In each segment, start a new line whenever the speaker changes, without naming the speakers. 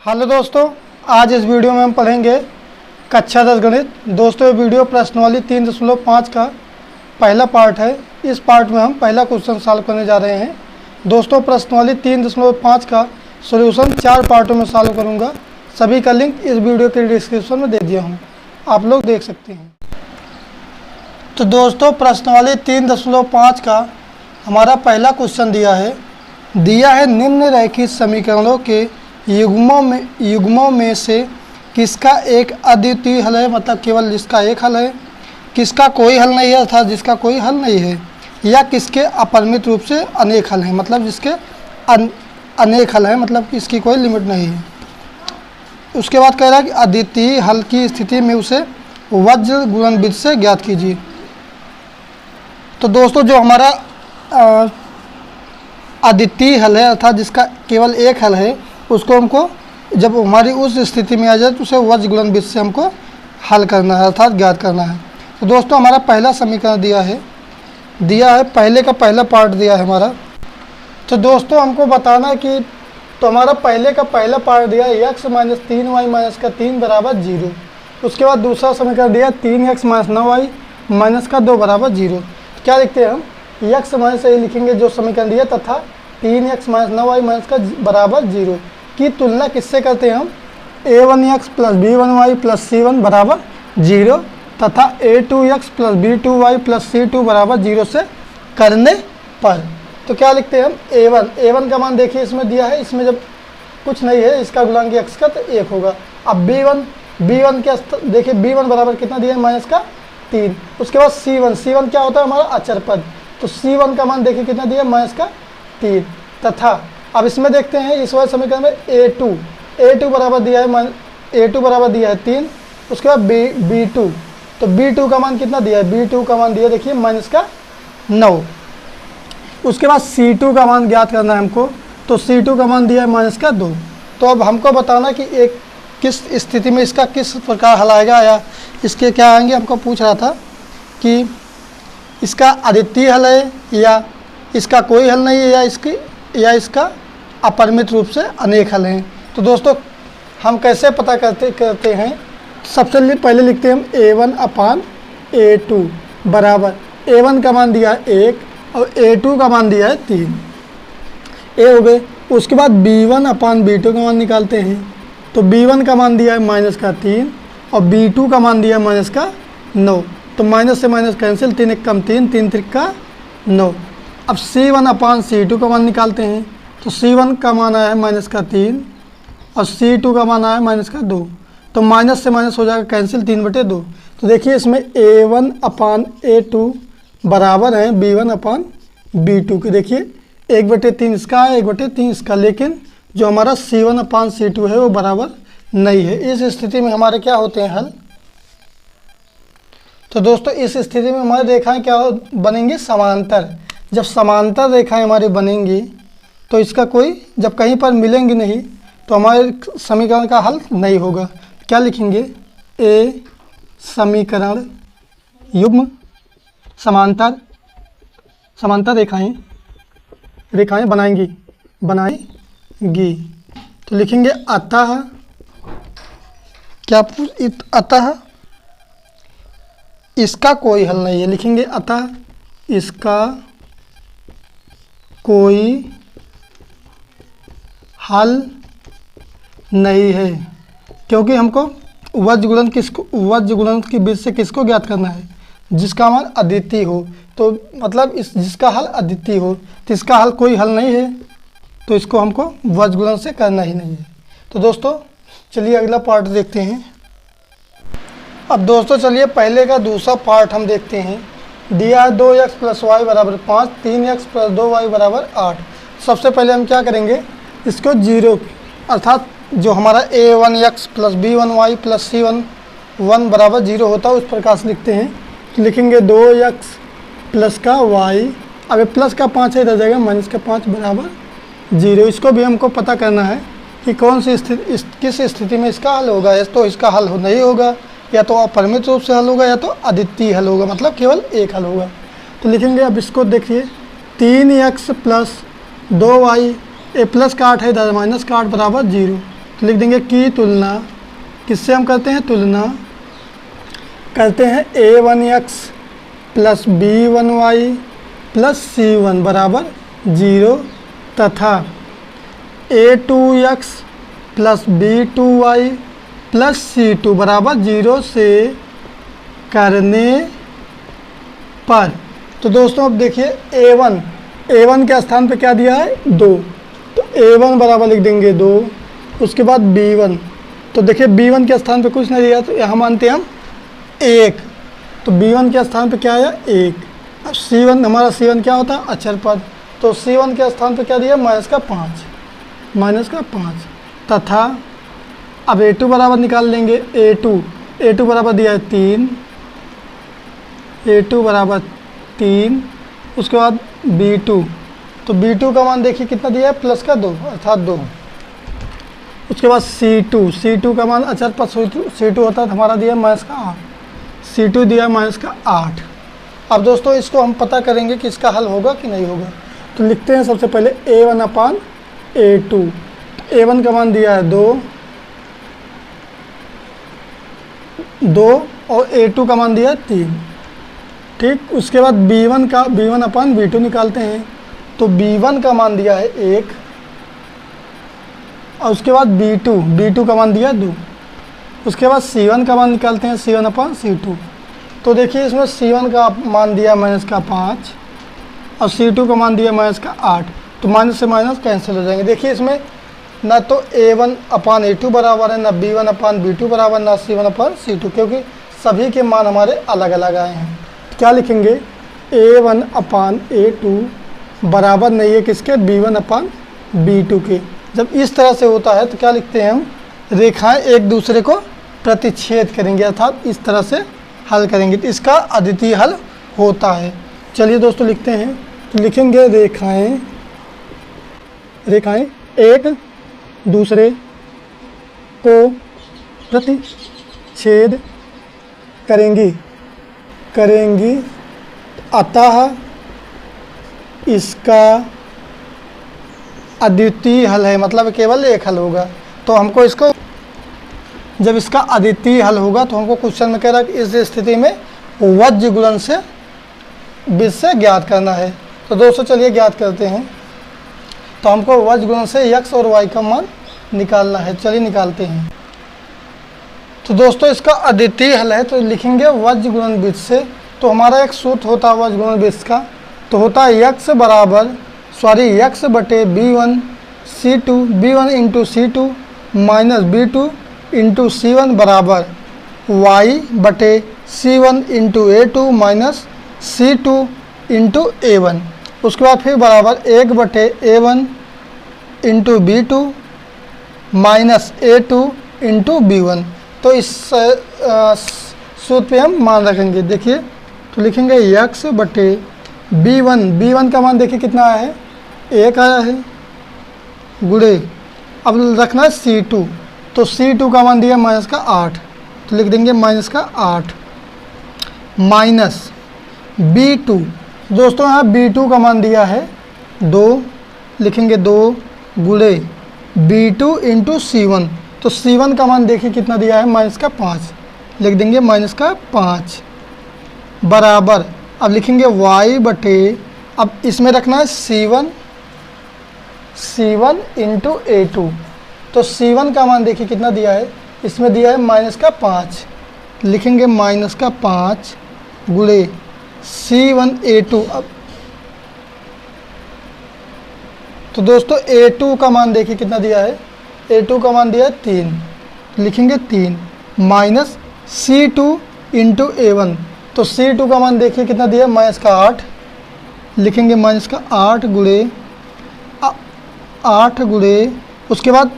Hello दोस्तों, आज इस वीडियो में हम पढ़ेंगे कक्षा 10 गणित। दोस्तों, ये वीडियो प्रश्नावली 3.5 का पहला पार्ट है। इस पार्ट में हम पहला क्वेश्चन सॉल्व करने जा रहे हैं। दोस्तों, प्रश्नावली 3.5 का सॉल्यूशन 4 पार्टों में सॉल्व करूंगा। सभी का लिंक इस वीडियो के डिस्क्रिप्शन में दे दिया हूँ, आप लोग देख सकते हैं। तो दोस्तों, प्रश्नावली 3.5 का हमारा पहला क्वेश्चन दिया है निम्न रैखिक समीकरणों के युग्मों में से किसका एक अद्वितीय हल है, मतलब केवल जिसका एक हल है, किसका कोई हल नहीं है अर्थात जिसका कोई हल नहीं है, या किसके अपरिमित रूप से अनेक हल हैं, मतलब जिसके अनेक हल हैं, मतलब इसकी कोई लिमिट नहीं है। उसके बाद कह रहा है कि अद्वितीय हल की स्थिति में उसे वज्र गुणन विधि से ज्ञात कीजिए। तो दोस्तों, जो हमारा अद्वितीय हल है अर्थात जिसका केवल एक हल है, उसको हमको जब हमारी उस स्थिति में आ जाए तो उसे वज्र गुणन विधि से हमको हल करना है अर्थात ज्ञात करना है। तो दोस्तों, हमारा पहला समीकरण दिया है पहले का पहला पार्ट दिया है हमारा। तो दोस्तों, हमको बताना है कि तो हमारा पहले का पहला पार्ट दिया है x - 3y - 3 = 0। उसके बाद दूसरा समीकरण दिया 3x - 9y - 2 = 0। क्या लिखते हैं हम? x से ही लिखेंगे जो समीकरण दिया, तथा 3x - 9y - 0 की तुलना किससे करते हैं हम? a1x + b1y + c1 = 0 तथा a2x + b2y + c2 = 0 से करने पर। तो क्या लिखते हैं हम? a1 का मान देखिए इसमें दिया है, इसमें जब कुछ नहीं है इसका गुणांक x का तो 1 होगा। अब b1 क्या देखिए, b1 बराबर कितना दिया है? -3। उसके बाद c1 क्या होता है? हमारा अचर पद। तो c1 का मान देखिए कितना दिया है? -3 तथा अब इसमें देखते हैं इस वाले समीकरण में a2 बराबर दिया है 3। उसके बाद b2, तो b2 का मान कितना दिया है? b2 का मान दिया देखिए -9। उसके बाद c2 का मान ज्ञात करना है हमको, तो c2 का मान दिया है -2। तो अब हमको बताना कि एक किस स्थिति में इसका किस प्रकार हल आएगा, या इसके क्या आएंगे। हमको पूछ रहा था कि इसका अद्वितीय हल है, या इसका कोई हल नहीं है, या इसका अपरिमित रूप से अनेक हल हैं। तो दोस्तों, हम कैसे पता करते हैं? सबसे पहले लिखते हैं हम a1/a2 बराबर a1 का मान दिया है 1 और a2 का मान दिया है 3, ए हो गए। उसके बाद b1/b2 का मान निकालते हैं, तो b1 का मान दिया है -3 और b2 का मान दिया है -9। तो माइनस से माइनस कैंसिल, 3 1 कम 3, 3 3 का 9। अब c1/c2 का मान निकालते हैं, तो c1 का मान आया है -3 और c2 का मान आया है -2। तो माइनस से माइनस हो जाएगा कैंसिल, 3/2। तो देखिए इसमें a1/a2 बराबर है b1/b2 के। देखिए 1/3 इसका है, 1/3 इसका, लेकिन जो हमारा c1/c2 है वो बराबर नहीं है। इस स्थिति में हमारे क्या होते हैं हल? तो दोस्तों, इस स्थिति में हमारे रेखाएं क्या बनेंगी? समांतर। जब समांतर रेखाएं हमारी बनेंगी तो इसका कोई, जब कहीं पर मिलेंगी नहीं तो हमारे समीकरण का हल नहीं होगा। क्या लिखेंगे? ए समीकरण युग्म समांतर रेखाएं बनाएंगी। तो लिखेंगे अतः, अतः इसका कोई हल नहीं है। लिखेंगे अतः इसका कोई हल नहीं है, क्योंकि हमको वज्र गुणन की विधि से किसको ज्ञात करना है? जिसका मान अद्वितीय हो। तो मतलब जिसका हल अद्वितीय हो, तो इसका हल कोई हल नहीं है, तो इसको हमको वज्र गुणन से करना ही नहीं है। तो दोस्तों, चलिए अगला पार्ट देखते हैं। अब दोस्तों, चलिए पहले का दूसरा पार्ट हम देखते हैं। दिया है 2x + y = 5, 3x + 2y = 8। सबसे पहले हम क्या करेंगे? इसको 0 अर्थात जो हमारा a1x + b1y + c1 = 0 होता है उस प्रकार से लिखते हैं। तो लिखेंगे 2x + का y, अब प्लस का 5 है, इधर जाएगा -5 = 0। इसको भी हमको पता करना है कि कौन सी स्थिति, किस स्थिति में इसका हल होगा। तो इसका हल नहीं होगा, या तो अपरिमित रूप से हल होगा, या तो अद्वितीय हल होगा, मतलब केवल एक हल होगा। तो लिखेंगे, अब इसको देखिए 3x + 2y, प्लस का 8 है इधर माइनस का 8 बराबर 0। तो लिख देंगे की तुलना, किससे हम करते हैं तुलना, करते हैं a1x plus b1y plus c1 बराबर 0 तथा a2x plus b2y plus c2 बराबर 0 से करने पर। तो दोस्तों अब देखिए a1 के स्थान पे क्या दिया है 2, तो a1 बराबर लिख देंगे 2। उसके बाद b1, तो देखिए b1 के स्थान पे कुछ नहीं दिया, तो यहाँ मानते हैं हम 1, तो b1 के स्थान पे क्या आया 1। अब c1, हमारा c1 क्या होता है अचर पद, तो c1 के स्थान पे क्या दिया माइनस का 5 तथा अब a2 बराबर निकाल लेंगे, a2 बराबर दिया है 3, a2 बराबर 3। उसके बाद b2, तो b2 का मान देखिए कितना दिया है प्लस का 2 अर्थात 2। उसके बाद c2 का मान अचर पद c2 होता है, हमारा दिया माइनस का 8, c2 दिया माइनस का 8। अब दोस्तों इसको हम पता करेंगे कि इसका हल होगा कि नहीं होगा। तो लिखते हैं सबसे पहले a1 अपान a2, a1 का मान दिया है 2 और a2 का मान दिया है 3, ठीक। उसके बाद b1 अपान b2 निकालते हैं, तो b1 का मान दिया है 1 और उसके बाद b2 का मान दिया है 2। उसके बाद c1 का मान निकालते हैं, c1 अपान c2, तो देखिए इसमें c1 का मान दिया माइनस का 5 और c2 का मान दिया माइनस का 8, तो माइनस से माइनस कैंसिल हो जाएंगे। देखिए इसमें ना तो a1 अपान a2 बराबर है, ना b1 अपान b2 बराबर, ना c1 अपान c2, क्योंकि सभी के मान हमारे अलग अलग आए हैं। तो क्या लिखेंगे a1 अपान a2 बराबर नहीं है किसके b1 अपान b2 के। जब इस तरह से होता है तो क्या लिखते हैं हम, रेखाएं एक दूसरे को प्रतिच्छेद करेंगे अर्थात इस तरह से हल करेंगे, तो इसका अद्वितीय हल होता है। चलिए दोस्तों लिखते हैं, तो लिखेंगे रेखाएं एक दूसरे को प्रतिच्छेद करेंगी अतः इसका अद्वितीय हल है, मतलब केवल एक हल होगा। तो हमको इसको, जब इसका अद्वितीय हल होगा तो हमको क्वेश्चन में कह रहा है कि इस स्थिति में वज्र गुणन से बीज से ज्ञात करना है। तो दोस्तों चलिए ज्ञात करते हैं। तो हमको वज्र गुणन से x और y का मान निकालना है, चलिए निकालते हैं। तो दोस्तों इसका अद्वितीय हल है, तो लिखेंगे वज्र गुणन बीज से। तो हमारा एक सूत्र होता है वज्र गुणन बीज का, तो होता है x बटे b1 into c2 minus b2 into c1 बराबर y बटे c1 into a2 minus c2 into a1। उसके बाद फिर बराबर 1 बटे a1 into b2 minus a2 into b1। तो इस सूत्र पे हम मान रखेंगे। देखिए तो लिखेंगे x बटे b1 का मान देखिए कितना आया है 1 आया है, गुणे अब रखना है c2, तो c2 का मान दिया माइनस का 8, तो लिख देंगे माइनस का 8 माइनस b2। दोस्तों यहाँ b2 का मान दिया है 2, लिखेंगे 2 गुणे b2 इंटू c1, तो c1 का मान देखिए कितना दिया है माइनस का 5, लिख देंगे माइनस का 5 बराबर। अब लिखेंगे y बटे, अब इसमें रखना है c1 इंटू a2, तो c1 का मान देखिए कितना दिया है, इसमें दिया है माइनस का 5, लिखेंगे माइनस का 5 गुणे c1 a2। अब तो दोस्तों a2 का मान देखिए कितना दिया है, a2 का मान दिया है 3, लिखेंगे 3 माइनस c2 इंटू a1, तो c2 का मान देखिए कितना दिया है माइनस का 8, लिखेंगे माइनस का 8 गुणे उसके बाद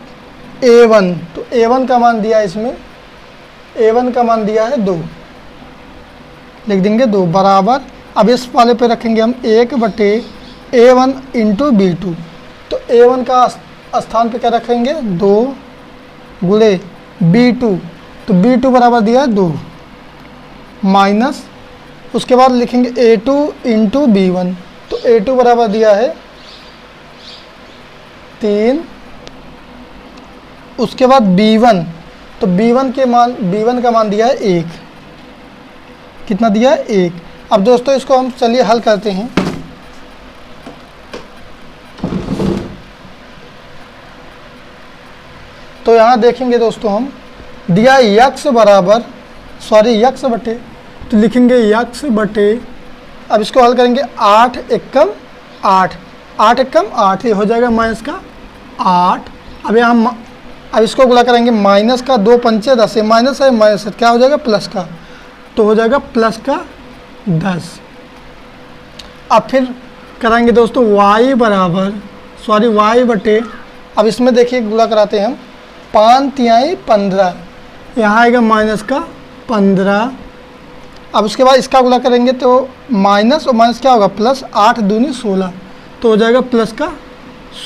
a1, तो a1 का मान दिया है इसमें, a1 का मान दिया है 2, लिख देंगे 2 बराबर। अब इस वाले पे रखेंगे हम 1 बटे a1 इंटू b2, तो a1 का स्थान पे क्या रखेंगे 2 गुणे b2, तो b2 बराबर दिया है 2 माइनस, उसके बाद लिखेंगे a2 इंटू b1, तो a2 बराबर दिया है 3 उसके बाद b1, तो b1 का मान दिया है 1। कितना दिया है? 1। अब दोस्तों इसको हम चलिए हल करते हैं। तो यहाँ देखेंगे दोस्तों, हम दिया यक्स बराबर यक्स बटे, तो लिखेंगे यक्स बटे, अब इसको हल करेंगे 8 एकम 8, 8 एकम 8, ये हो जाएगा माइनस का 8। अब यहाँ अब इसको गुणा करेंगे माइनस का 2 पंचे 10, ये माइनस है माइनस है, क्या हो जाएगा? प्लस का, तो हो जाएगा प्लस का 10। अब फिर कराएंगे दोस्तों y बराबर y बटे, अब इसमें देखिए गुणा कराते हैं हम, 5 तिहाई 15, यहाँ आएगा माइनस का 15। अब उसके बाद इसका गुणा करेंगे तो माइनस और माइनस क्या होगा? प्लस, 8 दूनी 16, तो हो जाएगा प्लस का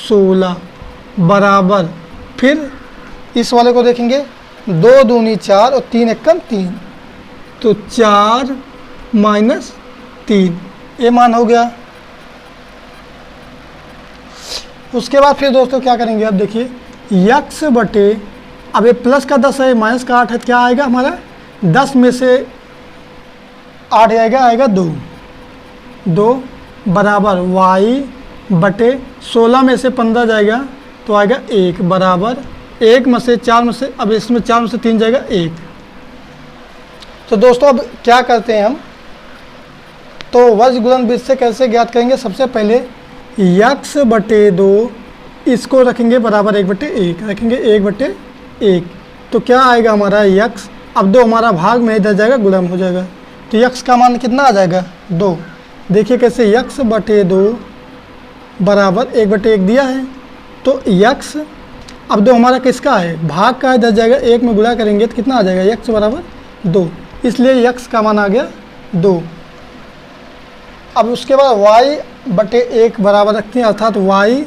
16 बराबर, फिर इस वाले को देखेंगे 2 दूनी 4 और 3 एकम 3, तो 4 माइनस 3, ये मान हो गया। उसके बाद फिर दोस्तों क्या करेंगे? अब देखिए यक्स बटे, अब ये प्लस का 10 है माइनस का 8 है, क्या आएगा हमारा? 10 में से 8 आएगा 2 बराबर y बटे 16 में से 15 जाएगा तो आएगा 1 बराबर 1 में से 4 में से, अब इसमें 4 में से 3 जाएगा 1। तो दोस्तों अब क्या करते हैं हम, तो वर्ग गुणन विधि से कैसे ज्ञात करेंगे? सबसे पहले यक्स बटे 2 इसको रखेंगे बराबर 1 बटे 1, रखेंगे 1 बटे 1, तो क्या आएगा हमारा यक्स, अब 2 हमारा भाग में इधर जाएगा, गुणन हो जाएगा, तो यक्स का मान कितना आ जाएगा? 2। देखिए कैसे, यक्स बटे 2 बराबर 1 बटे 1 दिया है, तो यक्स, अब 2 हमारा किसका है? भाग का, इधर जाएगा 1 में गुणा करेंगे तो कितना आ जाएगा? यक्स बराबर 2, इसलिए यक्स का मान आ गया 2। अब उसके बाद y बटे 1 बराबर रखते हैं, अर्थात y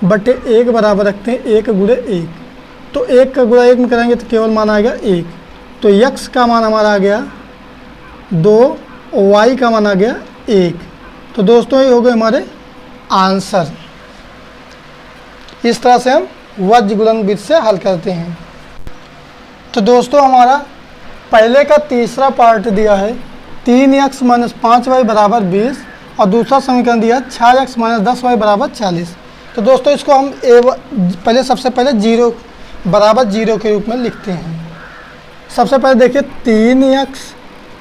बटे 1 बराबर रखते हैं 1 गुणे 1, तो 1 का गुणा 1 में करेंगे तो केवल मान आएगा 1, तो यक्स का मान हमारा आ गया 2 और y का मान आ गया 1। तो दोस्तों ये हो गए हमारे आंसर। इस तरह से हम वर्ग गुणन विधि से हल करते हैं। तो दोस्तों हमारा पहले का तीसरा पार्ट दिया है 3x माइनस 5y बराबर 20, और दूसरा समीकरण दिया 6x माइनस 10y बराबर 40। तो दोस्तों इसको हम पहले सबसे पहले 0 बराबर 0 के रूप में लिखते हैं। सबसे पहले देखिए 3x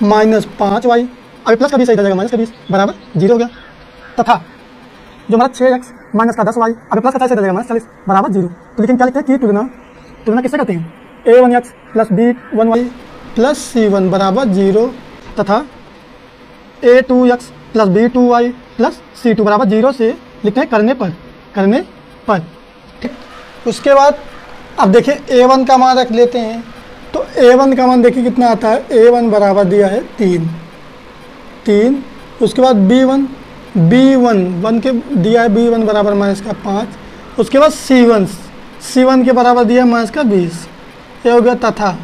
माइनस 5y, अभी प्लस का 20 इधर जाएगा माइनस का 20 बराबर 0 हो गया, तथा जो हमारा 6x माइनस का 10y, अभी प्लस का 40 इधर जाएगा माइनस 40 बराबर 0। तो लेकिन क्या लिखते हैं कि तुलना किससे करते हैं? a1x plus b1y plus c1 बराबर 0, तथा a2x plus b2y plus c2 बराबर 0 से लिखते हैं करने पर। ठीक, उसके बाद अब देखिए a1 का मान रख लेते हैं, तो a1 का मान देखिए कितना आता है? a1 बराबर दिया है 3। उसके बाद b1 के दिया है b1 बराबर माइनस का 5। उसके बाद c1 के बराबर दिया है माइनस का 20, ये हो गया। तथा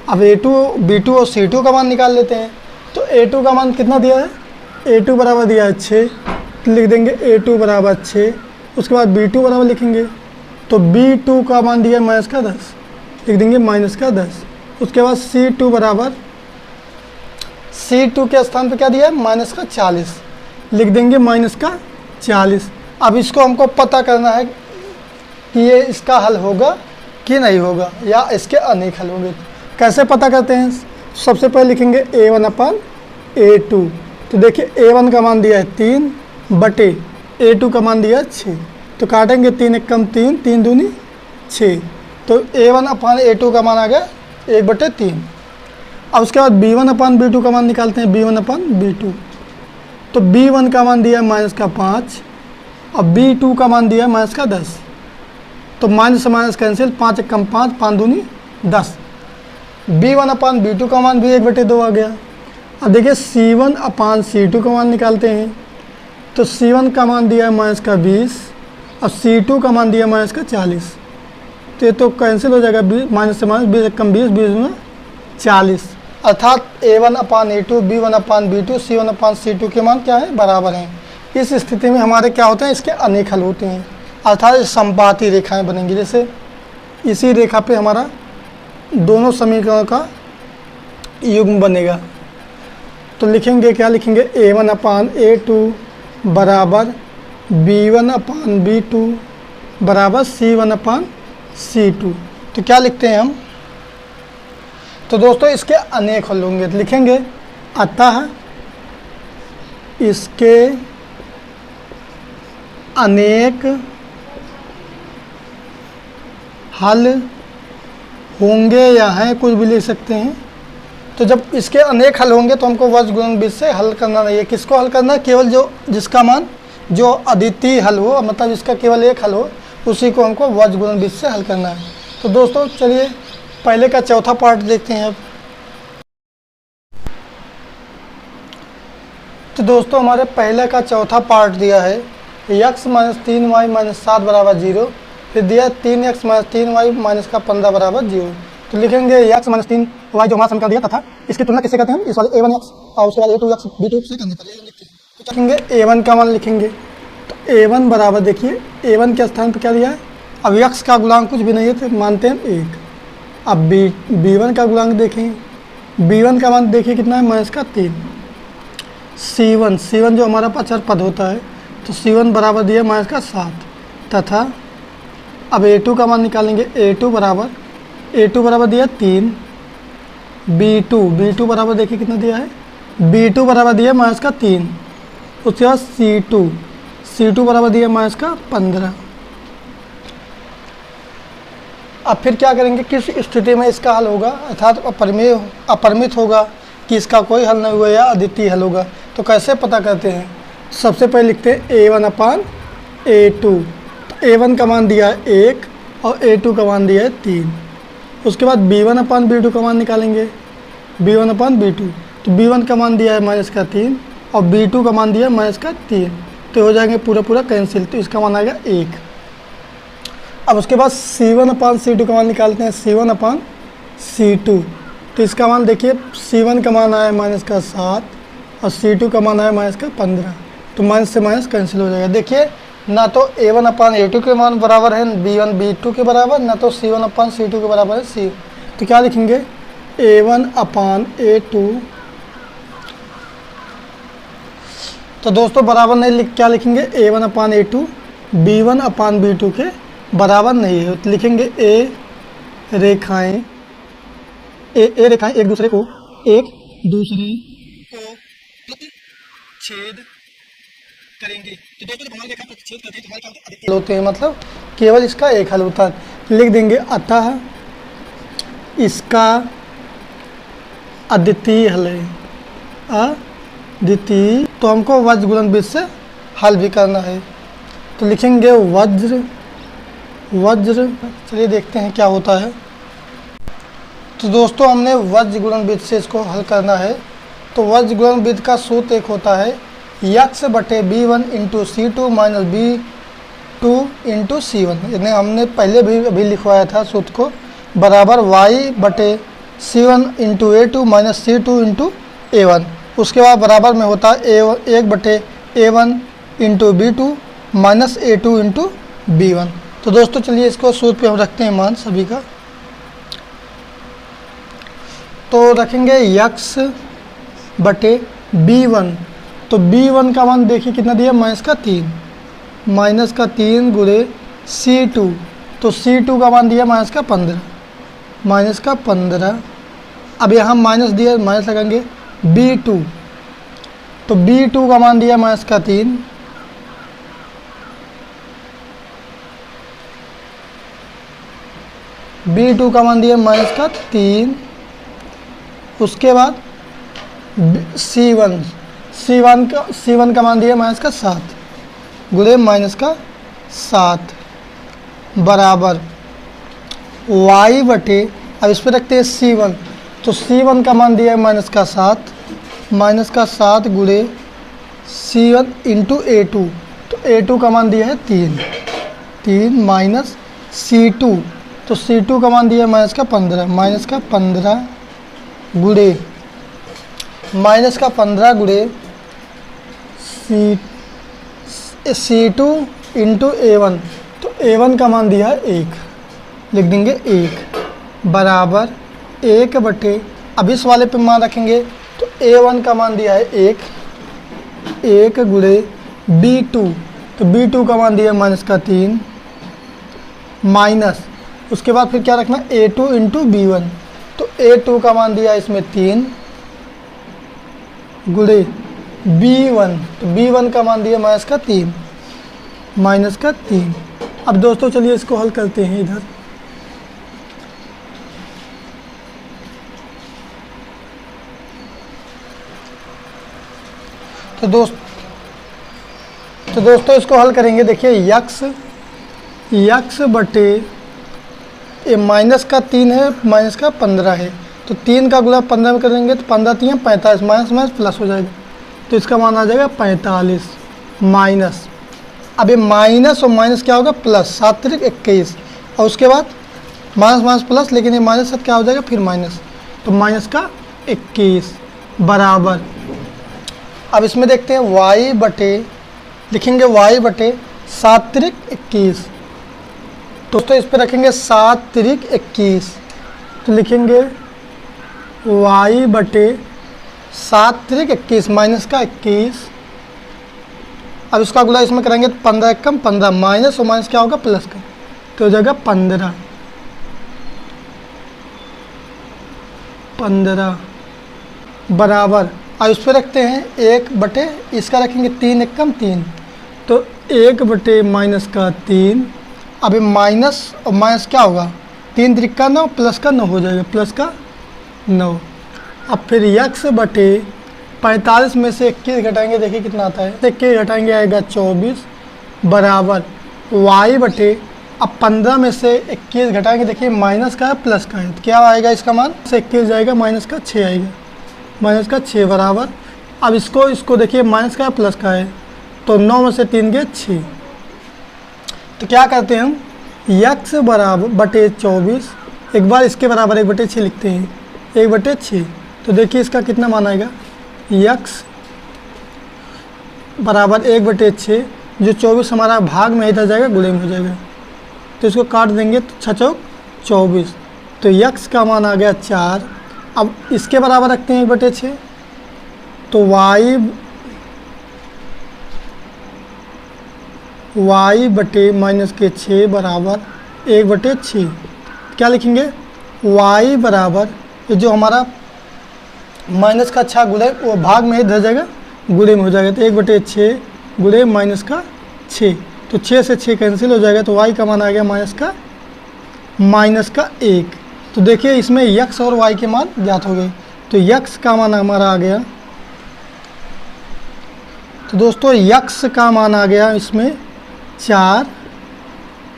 अब a2 b2 और c2 का मान निकाल लेते हैं, तो a2 का मान कितना दिया है? a2 बराबर दिया है 6, तो लिख देंगे a2 बराबर 6। उसके बाद b2 बराबर लिखेंगे, तो b2 का मान दिया है माइनस का 10, लिख देंगे माइनस का 10। उसके बाद c2 बराबर, c2 के स्थान पर क्या दिया है? माइनस का 40, लिख देंगे माइनस का 40। अब इसको हमको पता करना है कि ये इसका हल होगा कि नहीं होगा, या इसके अनेक हल होंगे। कैसे पता करते हैं? सबसे पहले लिखेंगे a1 अपन a2, तो देखिए a1 का मान दिया है 3 बटे a2 का मान दिया है 6, तो काटेंगे 3 एकम 3, 3 दूनी 6, तो a1 अपन a2 का मान आ गया 1 बटे 3। अब उसके बाद b1 अपन b2 का मान निकालते हैं, b1 अपन b2, तो b1 का मान दिया है माइनस का 5 और b2 का मान दिया है माइनस का 10, तो माइनस से माइनस कैंसिल, 5 एकम 5, 5 दूनी 10। b1 अपान b2 का मान भी 1 बटे 2 आ गया। अब देखिए c1 अपान c2 का मान निकालते हैं, तो c1 का मान दिया है माइनस का 20 और c2 का मान दिया है माइनस का 40, तो कैंसिल हो जाएगा, माइनस से माइनस 20 एकम 20, 20 में 40, अर्थात a1 अपान a2, b1 अपान b2, c1 अपान c2 के मान क्या है? बराबर हैं। इस स्थिति में हमारे क्या होते हैं? इसके अनेक हल होते हैं, अर्थात संपाती रेखाएं बनेंगी। जैसे इसी रेखा पे हमारा दोनों समीकरणों का युग्म बनेगा। तो लिखेंगे क्या, लिखेंगे A1/A2 बराबर B1/B2 बराबर C1/C2। तो क्या लिखते हैं हम, तो दोस्तों इसके अनेक हल होंगे। तो लिखेंगे अतः इसके अनेक हल होंगे या हैं, कुछ भी लिख सकते हैं। तो जब इसके अनेक हल होंगे तो हमको वज्र गुणन विधि से हल करना नहीं है। किसको हल करना है, केवल जो जिसका मान जो अद्वितीय हल हो, मतलब जिसका केवल एक हल हो, उसी को हमको वज्र गुणन विधि से हल करना है। तो दोस्तों चलिए पहले का चौथा पार्ट देखते हैं अब। तो दोस्तों हमारे पहले का चौथा पार्ट दिया है x - 3y - 7 बराबर 0, फिर दिया 3x - 3y - 15 बराबर 0। तो लिखेंगे x - 3y जो हमारा समीकरण दिया तथा इसकी तुलना किससे करते हैं, इस वाले A1x और उसके बाद A2x B2 से करने पर लिखते हैं। तो लिखेंगे A1 का मान लिखेंगे। तो A1 बराबर देखिए A1 के स्थान पर क्या दिया है, अब x का गुणांक कुछ भी नहीं है तो मानते हैं 1। अब B1 का गुणांक देखें, B1 का मान देखिए कितना है, -3। C1 जो हमारा अचर पद होता है, तो C1 बराबर दिया -7 तथा अब A2 का मान निकालेंगे। A2 बराबर दिया 3। B2 बराबर देखिए कितना दिया है, B2 बराबर दिया -3। उसके बाद C2 बराबर दिया -15। अब फिर क्या करेंगे, किस स्थिति में इसका हल होगा, अर्थात अपरिमित होगा कि इसका कोई हल नहीं हुआ या अद्वितीय हल होगा। तो कैसे पता करते हैं, सबसे पहले लिखते हैं A1/A2। तो A1 का मान दिया है 1 और A2 का मान दिया है 3। उसके बाद B1/B2 का मान निकालेंगे, B1/B2। तो B1 का मान दिया है -3 और B2 का मान दिया है -3, तो हो जाएंगे पूरा कैंसिल, तो इसका मान आएगा 1। अब उसके बाद C1/C2 का मान निकालते हैं, C1/C2। तो इसका मान देखिए C1 का मान आया -7 और C2 का मान आया -15, तो माइनस से माइनस कैंसिल हो जाएगा। देखिए ना तो A1/A2 के मान बराबर है B1 B2 के बराबर, ना तो C1/C2 के बराबर है C। तो क्या लिखेंगे A1/A2। तो दोस्तों बराबर नहीं क्या लिखेंगे, A1/A2 B1/B2 के बराबर नहीं है। तो लिखेंगे ए रेखाएं एक दूसरे को प्रतिच्छेद करेंगे। तो दोस्तों जब हमारी रेखा प्रतिच्छेद करती है तो हमारे क्या अधिकतम होते हैं, मतलब केवल इसका एक हल होता है। लिख देंगे अतः इसका अद्वितीय हल है, अद्वितीय। तो हमको वज्र गुणन विधि से हल भी करना है। तो लिखेंगे वज्र। चलिए देखते हैं क्या होता है। तो दोस्तों हमने वज्र गुणन विधि से इसको हल करना है। तो वज्र गुणन विधि का सूत्र एक होता है x/B1 × C2 - B2 × C1। यानी हमने पहले भी अभी लिखवाया था सूत्र को, बराबर y/C1 × A2 - C2 × A1। उसके बाद बराबर में होता है 1/A1 × B2 - A2 × B1। तो दोस्तों चलिए इसको सूत्र पे हम रखते हैं मान सभी का। तो रखेंगे x/B1। तो B1 का मान देखिए कितना दिया, -3 गुणे C2। तो C2 का मान दिया -15। अब यहाँ माइनस दिया, माइनस लगाएंगे B2। तो B2 का मान दिया -3। B2 का मान दिया -3। उसके बाद C1 का मान दिया -7 गुणे -7 बराबर y/। अब इस पर रखते हैं C1। तो C1 का मान दिया है -7 गुणे C1 × A2। तो A2 का मान दिया है 3 माइनस C2। तो C2 का मान दिया है -15 गुणे C2 × A1। तो A1 का मान दिया है 1। लिख देंगे 1 बराबर 1 बटे, अब इस वाले पे मान रखेंगे तो A1 का मान दिया है 1 गुणे B2, तो B2 का मान दिया है -3 माइनस, उसके बाद फिर क्या रखना A2 इंटू B1, तो A2 का मान दिया है इसमें 3 गुणे B1, तो B1 का मान दिया -3। अब दोस्तों चलिए इसको हल करते हैं इधर। तो दोस्तों इसको हल करेंगे। देखिए यक्स बटे ये -3 है, -15 है, तो 3 का गुणा 15 में करेंगे तो 15 3 45, माइनस प्लस हो जाएगा, तो इसका मान आ जाएगा 45 माइनस, अब ये माइनस और माइनस क्या होगा प्लस, 7 × 21, और उसके बाद माइनस प्लस, लेकिन ये माइनस साथ क्या हो जाएगा फिर माइनस, तो -21 बराबर, अब इसमें देखते हैं y बटे, लिखेंगे y बटे 7 × 21, दोस्तों इस पर रखेंगे 7 × 21, तो लिखेंगे y बटे 7 × 21 -21, अब इसका गुणा इसमें करेंगे तो 15 × 15, माइनस और माइनस क्या होगा प्लस का, तो हो जाएगा 15 बराबर, अब इस पर रखते हैं 1 बटे, इसका रखेंगे 3 × 3, तो 1 बटे -3, अब ये माइनस और माइनस क्या होगा 3 × 3 = 9, प्लस का 9 हो जाएगा, प्लस का 9, अब फिर यक्स बटे 45 में से 21 घटाएंगे, देखिए कितना आता है, 21 घटाएंगे आएगा 24 बराबर y बटे, अब 15 में से 21 घटाएंगे, देखिए माइनस का है प्लस का है, तो क्या आएगा इसका मान, से 21 जाएगा -6 आएगा, -6 बराबर, अब इसको देखिए माइनस का है प्लस का है, तो 9 में से 3 गए 6, तो क्या करते हैं हम यक्स बराबर बटे 24, एक बार इसके बराबर 1/6 लिखते हैं, 1/6, तो देखिए इसका कितना मान आएगा, यक्स बराबर 1/6, जो 24 हमारा भाग में इधर जाएगा गुणे में हो जाएगा, तो इसको काट देंगे तो 6 चौक 24, तो यक्स का मान आ गया 4, अब इसके बराबर रखते हैं 1/6, तो y बटे -6 बराबर 1/6, क्या लिखेंगे y बराबर, ये जो हमारा माइनस का 6 गुणे वो भाग में इधर जाएगा गुणे में हो जाएगा, तो 1/6 गुणे -6, तो 6 से 6 कैंसिल हो जाएगा, तो y का मान आ गया -1, तो देखिए इसमें यक्स और y के मान ज्ञात हो गए, तो यक्स का मान हमारा आ गया, तो दोस्तों यक्स का मान आ गया इसमें 4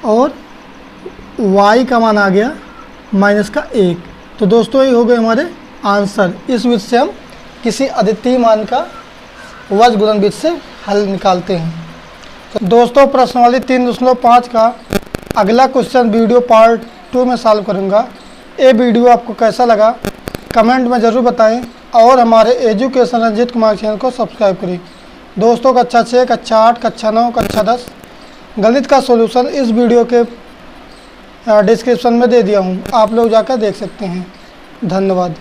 और y का मान आ गया -1, तो दोस्तों ये हो गए हमारे आंसर। इस विधि से हम किसी अद्वितीय मान का वज्र गुणन विधि से हल निकालते हैं। तो दोस्तों प्रश्नावली 3.5 का अगला क्वेश्चन वीडियो पार्ट 2 में सॉल्व करूँगा। ये वीडियो आपको कैसा लगा कमेंट में ज़रूर बताएं और हमारे एजुकेशन रंजीत कुमार चैनल को सब्सक्राइब करें। दोस्तों कक्षा 6, कक्षा 8, कक्षा 9, कक्षा 10 गणित का सॉल्यूशन इस वीडियो के डिस्क्रिप्शन में दे दिया हूँ, आप लोग जाकर देख सकते हैं। धन्यवाद।